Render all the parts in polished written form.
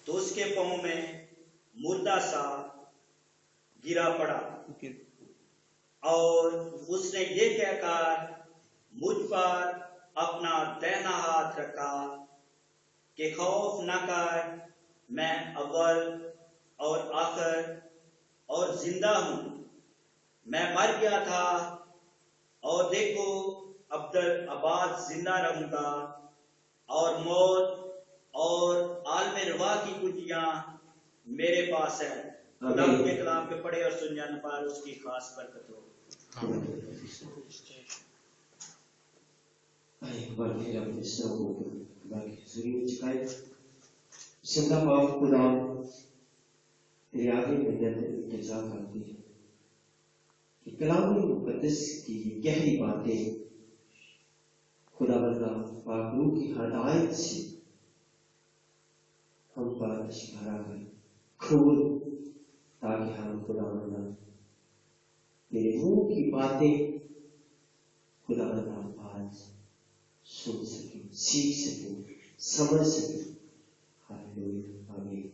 تو اس کے پاؤں میں مردہ سا گرا پڑا اور اس نے یہ کہہ کر مجھ پر اپنا دہنا ہاتھ رکھا کہ خوف نہ کر، میں اول اور آخر اور زندہ ہوں۔ میں مر گیا تھا اور دیکھو ابد زندہ رہوں گا، اور موت اور عالم روا کی کنجیاں میرے پاس ہے۔ خدا کے کلام کے پڑھے اور سن جانے پر اس کی خاص برکت ہو۔ ایک بار پھر اپنے سر کو خدا کی حضوری میں جھکائے۔ زندہ پاک خدا تیرے آگے میں التجا کرتی ہے کہ کلام مقدس کی گہری باتیں خدا بندہ پاک روح کی ہدایت سے ہم پر اشکارا کر کھول، تاکہ ہم خدا بندہ تیرے منہ کی باتیں خدا بندہ آج سن سکیں، سیکھ سکیں، سمجھ سکیں۔ ہاللویا، آمین۔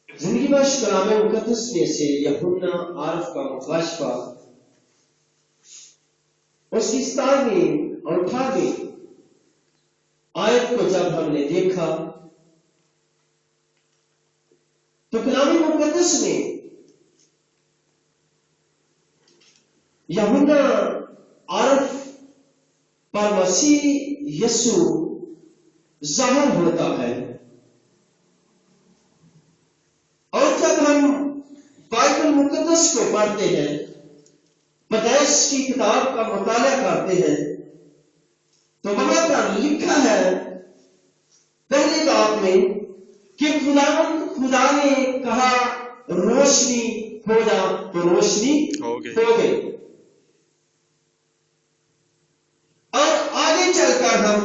زندگی بخش کلام مقدس میں سے یوحنا عارف کا مکاشفہ اس کی 17ویں اور 18ویں آیت کو جب ہم نے دیکھا تو کلام مقدس میں یوحنا عارف پر مسیح یسوع ظاہر ہوتا ہے، اور جب ہم بائبل مقدس کو پڑھتے ہیں، پیدائش کی کتاب کا مطالعہ کرتے ہیں، تو وہاں پر لکھا ہے پہلی بات میں کہ خدا نے کہا روشنی ہو جا، تو روشنی ہو گئی۔ اور آگے چل کر ہم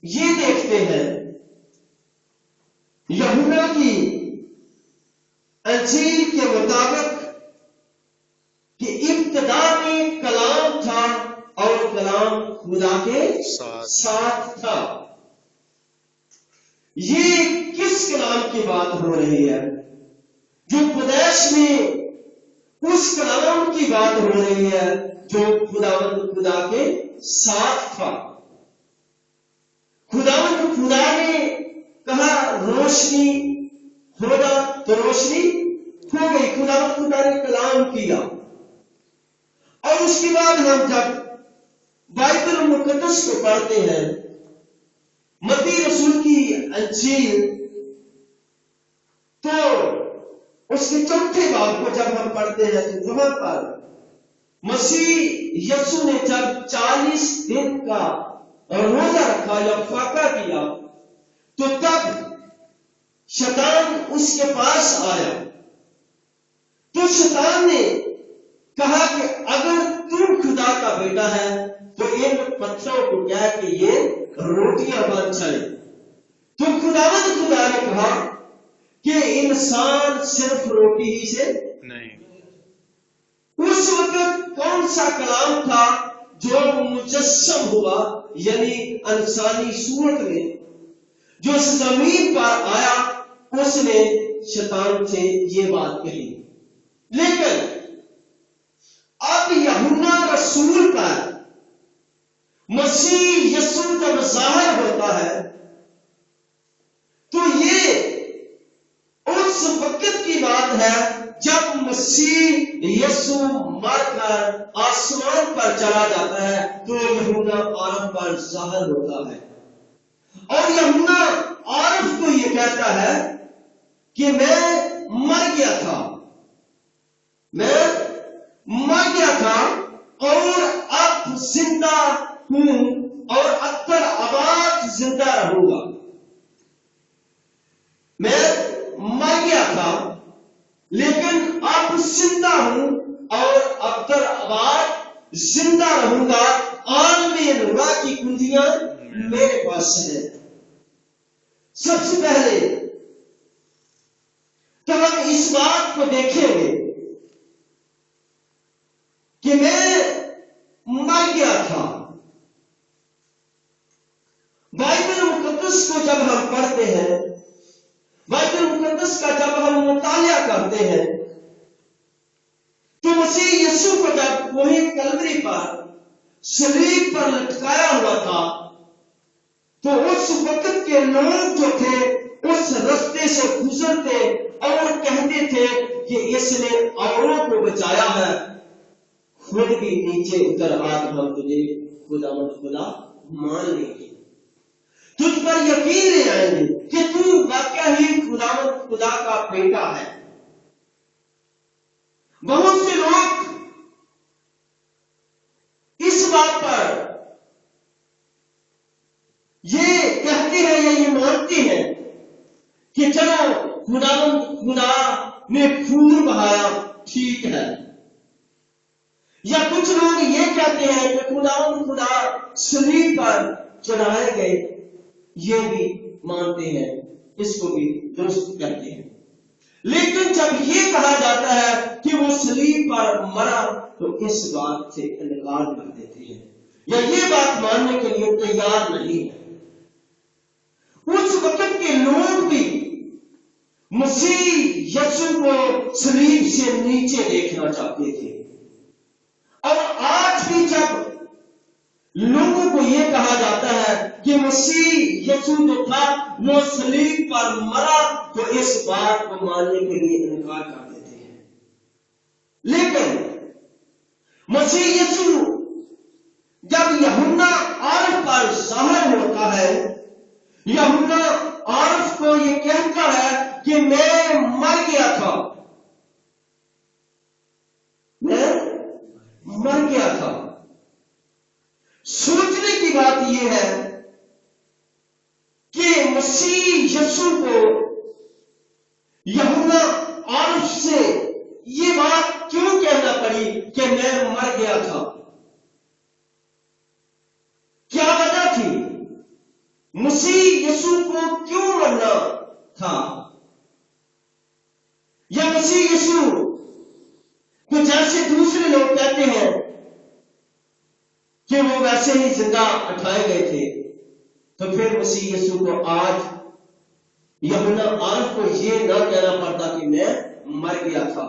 یہ دیکھتے ہیں یوحنا کی انجیل کے مطابق کہ ابتدا میں کلام تھا اور کلام خدا کے ساتھ تھا۔ یہ کس کلام کی بات ہو رہی ہے؟ جو پیدائش میں اس کلام کی بات ہو رہی ہے جو خدا کے ساتھ تھا۔ خدا نے کہا روشنی ہوگا، تو روشنی ہو گئی۔ خدا نے کلام کیا، اور اس کے بعد ہم جب بائبل مقدس کو پڑھتے ہیں، متی رسول کی انجیل، تو اس کے 4 باب کو جب ہم پڑھتے ہیں تو وہاں پر مسیح یسوع نے جب 40 دن کا روزہ رکھا یا فاقہ کیا، تو تب شیطان اس کے پاس آیا، تو شیطان نے کہا کہ اگر تم خدا کا بیٹا ہے تو ان پتھروں کو کیا کہ یہ روٹیاں بن جائیں۔ تو خدا نے کہا کہ انسان صرف روٹی ہی سے نہیں۔ اس وقت کون سا کلام تھا جو مجسم ہوا، یعنی انسانی صورت میں جو زمین پر آیا؟ اس نے شیطان سے یہ بات کہی۔ لیکن اب یوحنا رسول پر مسیح یسوع جب ظاہر ہوتا ہے تو یہ اس وقت کی بات ہے جب مسیح یسوع مر کر آسمان پر چلا جاتا ہے، تو یوحنا عارف پر ظاہر ہوتا ہے، اور یوحنا عارف کو یہ کہتا ہے کہ میں مر گیا تھا اور اب زندہ ہوں، اور ابد آباد زندہ رہوں گا۔ میں مر گیا تھا لیکن اب زندہ ہوں اور ابد آباد زندہ رہوں گا۔ عالم روا کی کنجیاں میرے پاس ہیں۔ سب سے پہلے تو ہم اس بات کو دیکھیں گے کہ میں مر گیا تھا۔ بائبل मुकद्दस को जब हम पढ़ते हैं, बाइबल मुकद्दस का जब हम मुतालिया करते हैं, तो मसीह यीशु को जब वही कलवरी पर सलीब पर लटकाया हुआ था, तो उस वक्त के लोग जो थे उस रास्ते से गुजरते और कहते थे कि इसने औरों को बचाया है, खुद भी नीचे उतर आज हम तुझे खुदा मान लेंगे, तुझ पर यकीन ले आएंगे कि तू वाकई ही खुदा का बेटा है। बहुत से लोग इस बात पर ये कहते हैं या ये मानते हैं कि चलो खुदा ने खून बहाया, ठीक है, या कुछ लोग ये कहते हैं कि खुदा सलीब पर चढ़ाए गए, ये भी मानते हैं, इसको भी दुरुस्त कहते हैं। लेकिन जब ये कहा जाता है कि वो सलीब पर मरा, तो इस बात से इनकार कर देते हैं या ये बात मानने के लिए तैयार नहीं है। उस वक्त के लोग भी मसीह यीशु को सलीब से नीचे देखना चाहते थे, और आज भी जब लोगों को यह कहा जाता है कि मसीह यीशु जो था वो सलीब पर मरा, तो इस बात को मानने के लिए इनकार कर देते हैं। लेकिन मसीह यीशु जब यूहन्ना आरफ पर ज़ाहिर होता है, यूहन्ना आरफ को ये कहता है कि मैं मर गया था, मैं मर गया था। सोचने की बात यह है कि मसीह यीशु को यूहन्ना आरफ से ये बात क्यों कहना पड़ी कि मैं मर गया था? क्या वजह थी? मसीह यीशु को क्यों मरना था? या मसीह यीशु तो जैसे दूसरे लोग कहते हैं कि वो वैसे ही जिंदा उठाए गए थे, तो फिर मसीह यीशु को आज यूहन्ना आरफ को ये ना कहना पड़ता कि मैं मर गया था।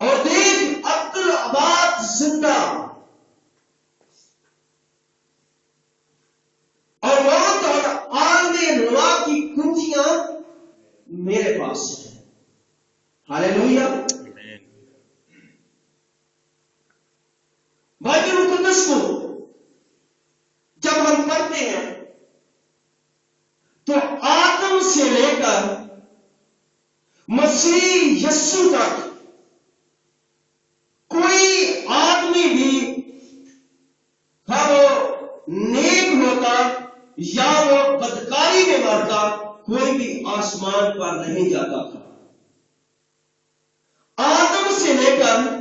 और देख अब्दुल अबाद जिंदा, और मौत और आलमे रुआ की कुंजियां मेरे पास है। हालेलुया। बाइबल मुकद्दस को जब हम पढ़ते हैं तो आदम से लेकर मसीह यीशु तक कोई आदमी भी, हाँ वो नेक होता या वो बदकारी में मरता, कोई भी आसमान पर नहीं जाता था। आदम से लेकर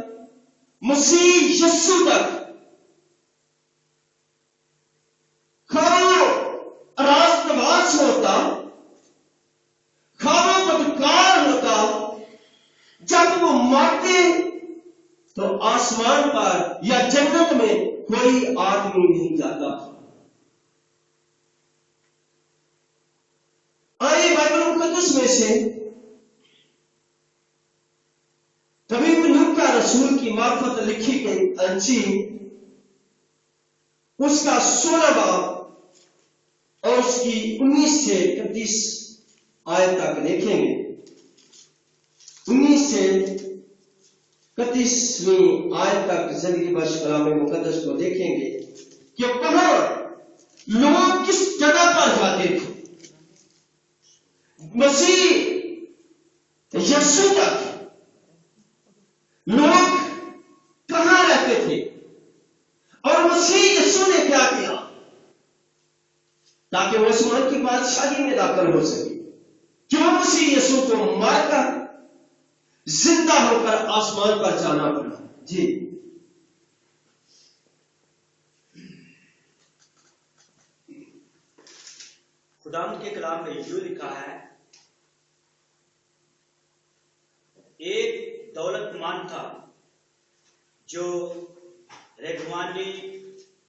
मसीह यीशु तक खाओ रास्तबाज होता, खाओ बदकार होता, जब वो मरते तो आसमान पर या जन्नत में कोई आदमी नहीं जाता था। आइए बाइबल मुकद्दस में से तभी लूका रसूल की मार्फत लिखी गई अंजील उसका 16 बाब और उसकी 19 से 31 आयत तक देखेंगे। 19 से 31वीं आयत तक ज़िंदगी बख्श कलाम मुकद्दस को देखेंगे कि कहां लोग किस जगह पर जाते थे। मसीह यीशु तक लोग कहां रहते थे और मसीह यीशु ने क्या किया ताकि वो आसमान की बादशाही में दाखिल हो सके? क्यों मसीह यीशु को मारकर जिंदा होकर आसमान पर जाना पड़ा? जी, खुदावंद के कलाम में यूं लिखा है, एक दौलतमान था जो रेगवानी